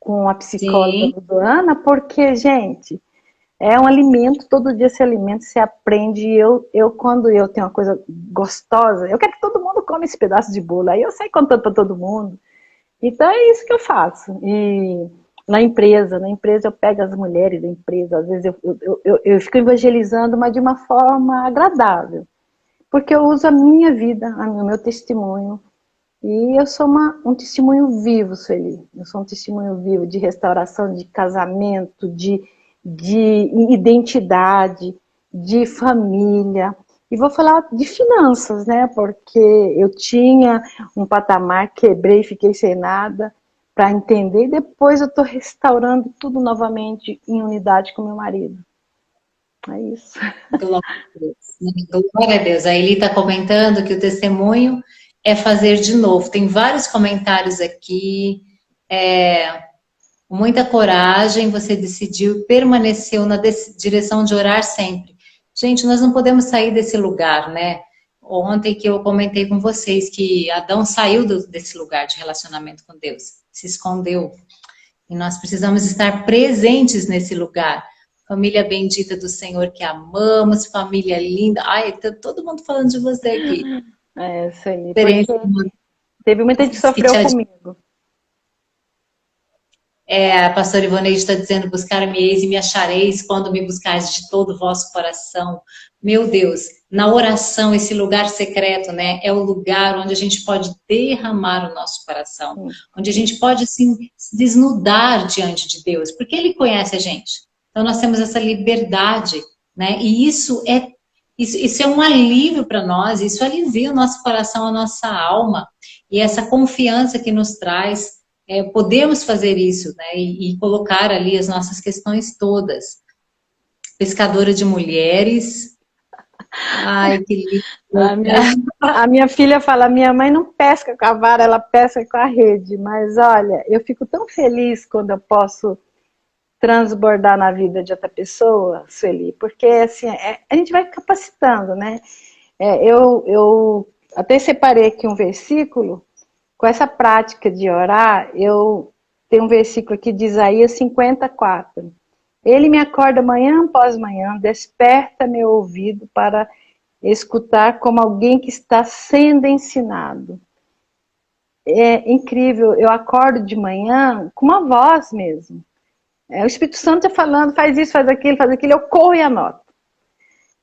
com a psicóloga Sim. Luana, porque, gente, é um alimento, todo dia se alimenta, se aprende. Quando eu tenho uma coisa gostosa, eu quero que todo mundo come esse pedaço de bolo. Aí eu saio contando para todo mundo. Então é isso que eu faço. E na empresa eu pego as mulheres da empresa, às vezes eu fico evangelizando, mas de uma forma agradável. Porque eu uso a minha vida, o meu testemunho. E eu sou um testemunho vivo, Sueli. Eu sou um testemunho vivo de restauração, de casamento, de identidade. de família. E vou falar de finanças, né? Porque eu tinha um patamar, quebrei, fiquei sem nada para entender. E depois eu estou restaurando tudo novamente em unidade com meu marido. É isso. Glória a Deus. Glória a Deus. A Eli está comentando que o testemunho é fazer de novo. Tem vários comentários aqui. Muita coragem, você decidiu e permaneceu na direção de orar sempre. Gente, nós não podemos sair desse lugar, né? Ontem que eu comentei com vocês que Adão saiu desse lugar de relacionamento com Deus, se escondeu. E nós precisamos estar presentes nesse lugar. Família bendita do Senhor que amamos, família linda. Ai, tá todo mundo falando de você aqui. Sueli, porque teve muita gente que sofreu comigo. A pastora Ivoneide está dizendo, buscar-me-eis e me achareis quando me buscares de todo o vosso coração. Meu Deus, na oração, esse lugar secreto, né, é o lugar onde a gente pode derramar o nosso coração, onde a gente pode, assim, se desnudar diante de Deus, porque Ele conhece a gente. Então, nós temos essa liberdade, né, e isso é um alívio para nós, isso alivia o nosso coração, a nossa alma, e essa confiança que nos traz. Podemos fazer isso, né? E colocar ali as nossas questões todas. Pescadora de mulheres. Ai, que lindo. A minha filha fala, minha mãe não pesca com a vara, ela pesca com a rede. Mas olha, eu fico tão feliz quando eu posso transbordar na vida de outra pessoa, Sueli, porque assim, a gente vai capacitando, né? Eu até separei aqui um versículo. Com essa prática de orar, eu tenho um versículo aqui de Isaías 54. Ele me acorda manhã após manhã, desperta meu ouvido para escutar como alguém que está sendo ensinado. É incrível, eu acordo de manhã com uma voz mesmo. O Espírito Santo está falando, faz isso, faz aquilo, eu corro e anoto.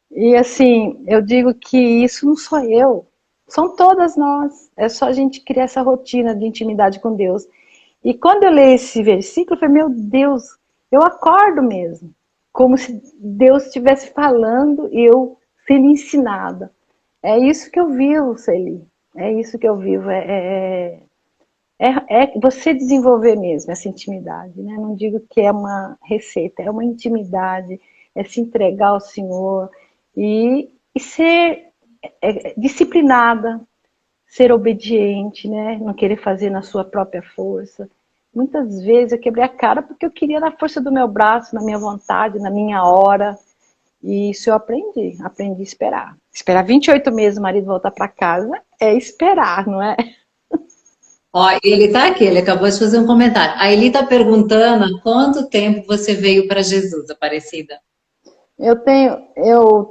E assim, eu digo que isso não sou eu. São todas nós. É só a gente criar essa rotina de intimidade com Deus. E quando eu leio esse versículo, eu falei, meu Deus, eu acordo mesmo. Como se Deus estivesse falando e eu sendo ensinada. É isso que eu vivo, Celi. É isso que eu vivo. É você desenvolver mesmo essa intimidade. Né? Não digo que é uma receita, é uma intimidade. É se entregar ao Senhor e ser... disciplinada, ser obediente, né? Não querer fazer na sua própria força. Muitas vezes eu quebrei a cara porque eu queria na força do meu braço, na minha vontade, na minha hora. E isso eu aprendi a esperar. Esperar 28 meses o marido voltar para casa é esperar, não é? Ó, ele tá aqui, ele acabou de fazer um comentário. A Eli tá perguntando há quanto tempo você veio para Jesus, Aparecida? Eu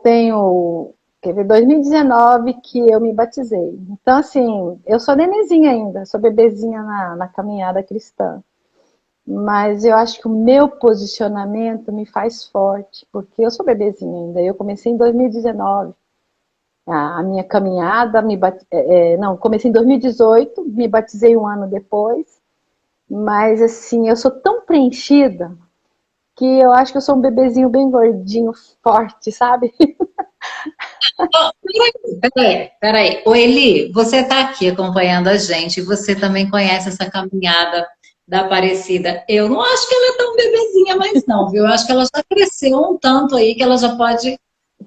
tenho quer ver, 2019 que eu me batizei. Então, assim, eu sou nenenzinha ainda, sou bebezinha na caminhada cristã. Mas eu acho que o meu posicionamento me faz forte, porque eu sou bebezinha ainda. Eu comecei em 2019. A minha caminhada, comecei em 2018, me batizei um ano depois. Mas, assim, eu sou tão preenchida que eu acho que eu sou um bebezinho bem gordinho, forte, sabe? Peraí. Ô Eli, você tá aqui acompanhando a gente, você também conhece essa caminhada da Aparecida. Eu não acho que ela é tão bebezinha mais não, viu? Eu acho que ela já cresceu um tanto aí, que ela já pode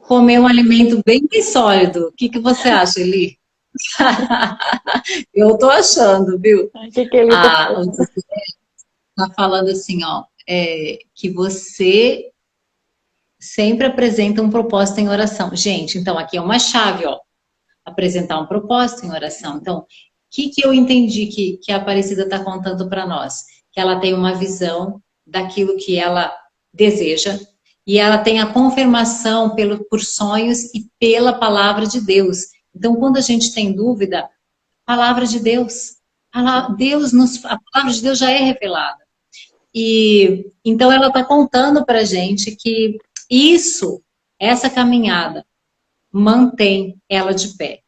comer um alimento bem mais sólido. O que você acha, Eli? Eu tô achando, viu? O que ele tá O José tá falando assim, ó, que você sempre apresenta um propósito em oração. Gente, então aqui é uma chave, ó. Apresentar um propósito em oração. Então, o que eu entendi que a Aparecida está contando para nós? Que ela tem uma visão daquilo que ela deseja e ela tem a confirmação por sonhos e pela palavra de Deus. Então, quando a gente tem dúvida, palavra de Deus. A palavra de Deus já é revelada. E então ela está contando para a gente que essa caminhada, mantém ela de pé.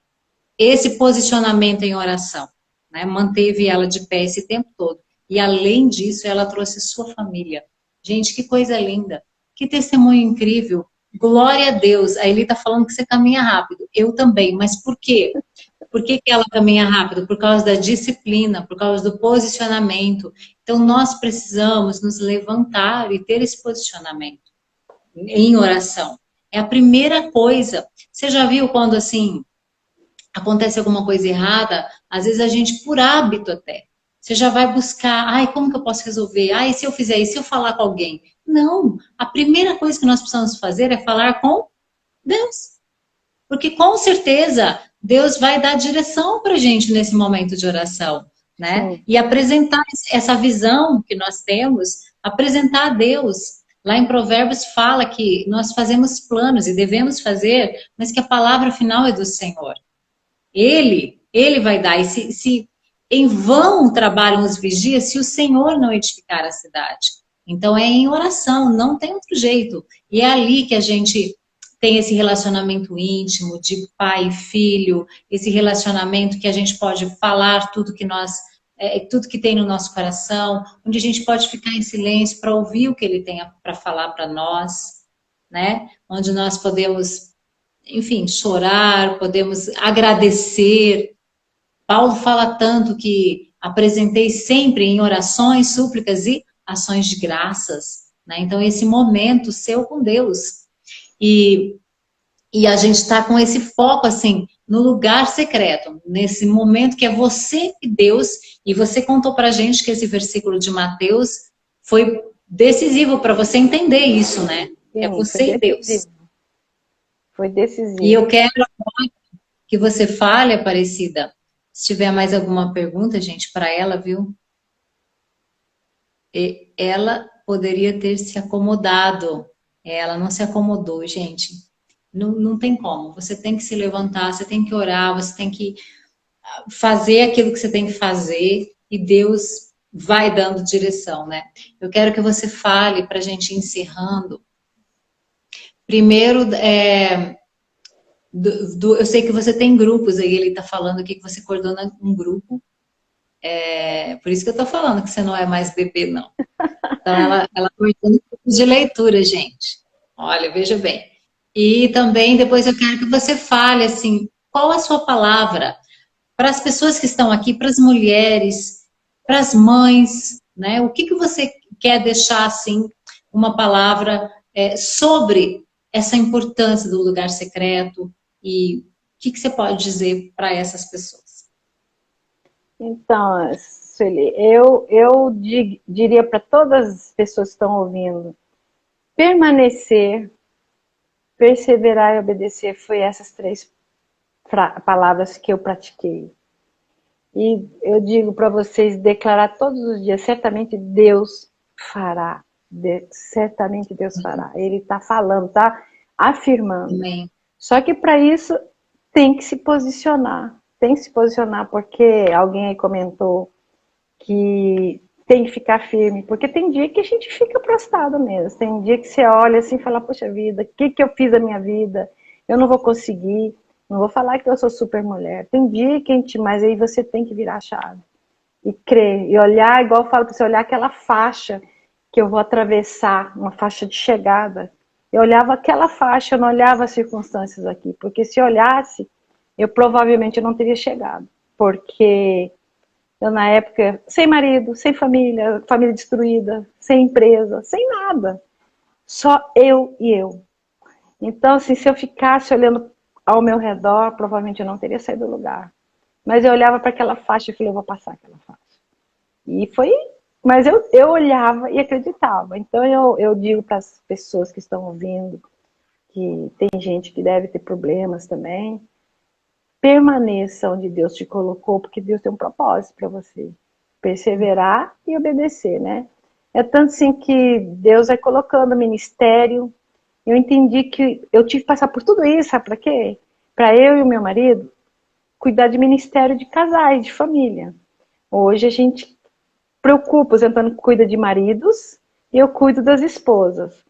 Esse posicionamento em oração, né, manteve ela de pé esse tempo todo. E além disso, ela trouxe sua família. Gente, que coisa linda. Que testemunho incrível. Glória a Deus. A Eli está falando que você caminha rápido. Eu também, mas por quê? Por que que ela caminha rápido? Por causa da disciplina, por causa do posicionamento. Então, nós precisamos nos levantar e ter esse posicionamento em oração. É a primeira coisa. Você já viu quando, assim, acontece alguma coisa errada? Às vezes a gente, por hábito até, você já vai buscar, ai, como que eu posso resolver? Ai, se eu fizer isso, se eu falar com alguém? Não, a primeira coisa que nós precisamos fazer é falar com Deus. Porque com certeza Deus vai dar direção para a gente nesse momento de oração, né? Sim. E apresentar essa visão que nós temos, apresentar a Deus. Lá em Provérbios fala que nós fazemos planos e devemos fazer, mas que a palavra final é do Senhor. Ele vai dar. E se em vão trabalham os vigias, se o Senhor não edificar a cidade. Então é em oração, não tem outro jeito. E é ali que a gente tem esse relacionamento íntimo de pai e filho, esse relacionamento que a gente pode falar tudo que nós, tudo que tem no nosso coração, onde a gente pode ficar em silêncio para ouvir o que ele tem para falar para nós, né? Onde nós podemos, enfim, chorar, podemos agradecer. Paulo fala tanto que apresentei sempre em orações, súplicas e ações de graças, né? Então esse momento seu com Deus. E a gente está com esse foco, assim, no lugar secreto, nesse momento que é você e Deus, e você contou pra gente que esse versículo de Mateus foi decisivo para você entender isso, né? É Sim, você e Deus. Foi E decisivo. eu quero que você fale, Aparecida, se tiver mais alguma pergunta, gente, para ela, viu? Ela poderia ter se acomodado. Ela não se acomodou, gente. Não, não tem como. Você tem que se levantar, você tem que orar, você tem que fazer aquilo que você tem que fazer e Deus vai dando direção, né? Eu quero que você fale para a gente ir encerrando. Primeiro, eu sei que você tem grupos aí, ele está falando aqui que você coordena um grupo. Por isso que eu estou falando que você não é mais bebê, não. Então, ela coordena grupos de leitura, gente. Olha, veja bem. E também, depois eu quero que você fale, assim, qual a sua palavra para as pessoas que estão aqui, para as mulheres, para as mães, né? O que você quer deixar, assim, uma palavra sobre essa importância do lugar secreto e o que você pode dizer para essas pessoas? Então, Sueli, diria para todas as pessoas que estão ouvindo, permanecer, perseverar e obedecer foi essas três palavras que eu pratiquei. E eu digo para vocês declarar todos os dias, certamente Deus fará. Certamente Deus fará. Ele está falando, está afirmando. Amém. Só que para isso tem que se posicionar. Tem que se posicionar porque alguém aí comentou que tem que ficar firme. Porque tem dia que a gente fica prostrado mesmo. Tem dia que você olha assim e fala, poxa vida, o que eu fiz da minha vida? Eu não vou conseguir. Não vou falar que eu sou super mulher. Tem dia que a gente, mas aí você tem que virar a chave. E crer. E olhar, igual eu falo para você, olhar aquela faixa que eu vou atravessar, uma faixa de chegada. Eu olhava aquela faixa, eu não olhava as circunstâncias aqui. Porque se eu olhasse, eu provavelmente não teria chegado. Porque eu, na época, sem marido, sem família, família destruída, sem empresa, sem nada. Só eu e eu. Então, assim, se eu ficasse olhando ao meu redor, provavelmente eu não teria saído do lugar. Mas eu olhava para aquela faixa e falei, eu vou passar aquela faixa. E foi... Mas eu olhava e acreditava. Então eu digo para as pessoas que estão ouvindo, que tem gente que deve ter problemas também, permaneça onde Deus te colocou, porque Deus tem um propósito para você. Perseverar e obedecer, né? É tanto assim que Deus vai colocando ministério. Eu entendi que eu tive que passar por tudo isso, sabe para quê? Para eu e o meu marido cuidar de ministério de casais, de família. Hoje a gente preocupa, o Zentano cuida de maridos e eu cuido das esposas.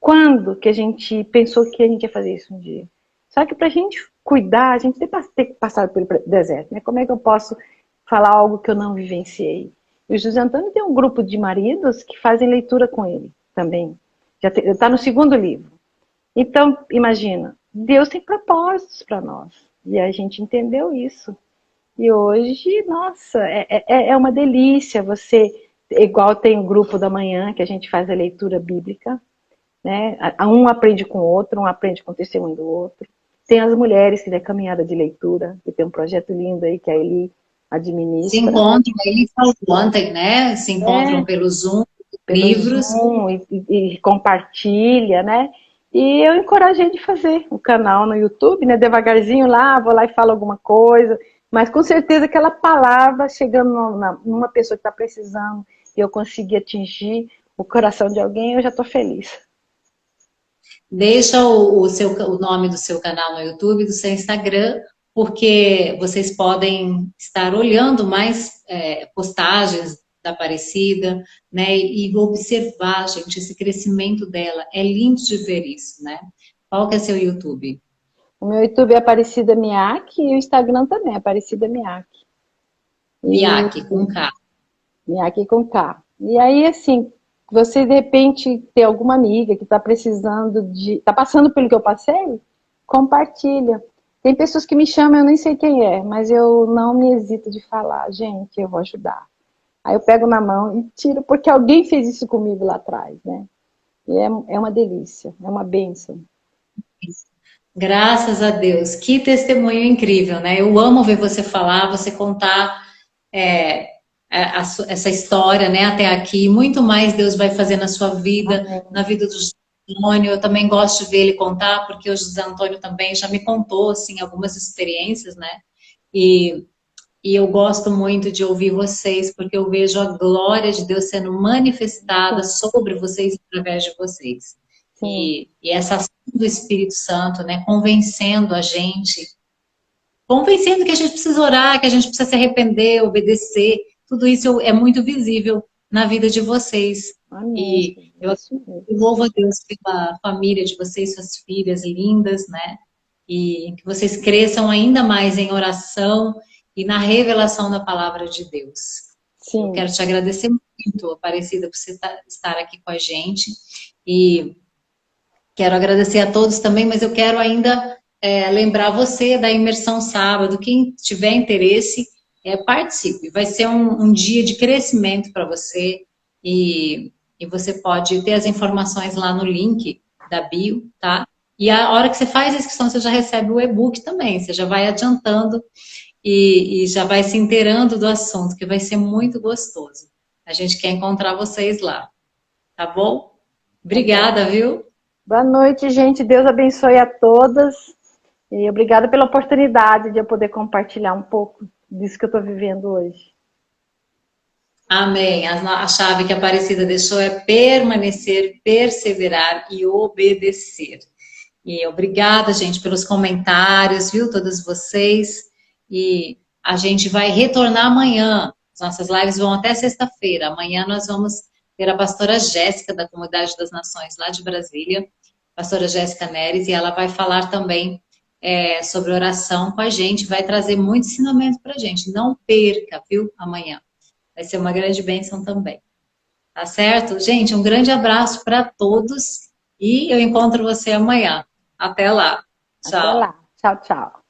Quando que a gente pensou que a gente ia fazer isso um dia? Só que para a gente cuidar, a gente tem que passar pelo deserto, né? Como é que eu posso falar algo que eu não vivenciei? E o José Antônio tem um grupo de maridos que fazem leitura com ele também. Já está no segundo livro. Então, imagina, Deus tem propósitos para nós. E a gente entendeu isso. E hoje, nossa, é uma delícia você, igual tem o grupo da manhã, que a gente faz a leitura bíblica, né? Um aprende com o outro, um aprende com o testemunho do outro. Tem as mulheres que têm caminhada de leitura, que tem um projeto lindo aí que a Eli Se administra. encontram, ele falou ontem, né? Se encontram É, pelo Zoom, pelo livros. Zoom e compartilha, né? E eu encorajei de fazer o canal no YouTube, né? Devagarzinho lá, vou lá e falo alguma coisa, mas com certeza aquela palavra chegando numa pessoa que está precisando e eu conseguir atingir o coração de alguém, eu já estou feliz. Deixa o nome do seu canal no YouTube, do seu Instagram, porque vocês podem estar olhando mais postagens da Aparecida, né? E observar, gente, esse crescimento dela. É lindo de ver isso, né? Qual que é seu YouTube? O meu YouTube é Aparecida Miak e o Instagram também, Aparecida Miak. E Miyake, com K. Miak com K. E aí, assim, você de repente tem alguma amiga que está precisando está passando pelo que eu passei, compartilha. Tem pessoas que me chamam, eu nem sei quem é, mas eu não me hesito de falar, gente, eu vou ajudar. Aí eu pego na mão e tiro, porque alguém fez isso comigo lá atrás, né? E é uma delícia, é uma bênção. Graças a Deus. Que testemunho incrível, né? Eu amo ver você falar, você contar é, essa história, né, até aqui. Muito mais Deus vai fazer na sua vida, Amém. na vida do José Antônio. Eu também gosto de ver ele contar, porque o José Antônio também já me contou, assim, algumas experiências, né? E, e eu gosto muito de ouvir vocês, porque eu vejo a glória de Deus sendo manifestada Sim, sobre vocês e através de vocês. sim, E essa ação do Espírito Santo, né, convencendo a gente, convencendo que a gente precisa orar, que a gente precisa se arrepender, obedecer, tudo isso é muito visível na vida de vocês. amém. E É eu isso mesmo. louvo a Deus pela família de vocês, suas filhas lindas, né? E que vocês cresçam ainda mais em oração e na revelação da palavra de Deus. Eu Sim, quero te agradecer muito, Aparecida, por você estar aqui com a gente. E quero agradecer a todos também, mas eu quero ainda lembrar você da imersão sábado. Quem tiver interesse, participe. Vai ser um dia de crescimento para você e você pode ter as informações lá no link da bio, tá? E a hora que você faz a inscrição, você já recebe o e-book também. Você já vai adiantando e já vai se inteirando do assunto, que vai ser muito gostoso. A gente quer encontrar vocês lá, tá bom? tá bom. Obrigada, viu? Boa noite, gente. Deus abençoe a todas. E obrigada pela oportunidade de eu poder compartilhar um pouco disso que eu estou vivendo hoje. Amém. A chave que a Aparecida deixou é permanecer, perseverar e obedecer. E obrigada, gente, pelos comentários, viu? Todos vocês. E a gente vai retornar amanhã. As nossas lives vão até sexta-feira. Amanhã nós vamos ter a pastora Jéssica, da Comunidade das Nações, lá de Brasília, pastora Jéssica Neres, e ela vai falar também sobre oração com a gente, vai trazer muito ensinamento para a gente. Não perca, viu? Amanhã. Vai ser uma grande bênção também. Tá certo? Gente, um grande abraço para todos e eu encontro você amanhã. Até lá. Até Tchau. lá. Tchau, tchau.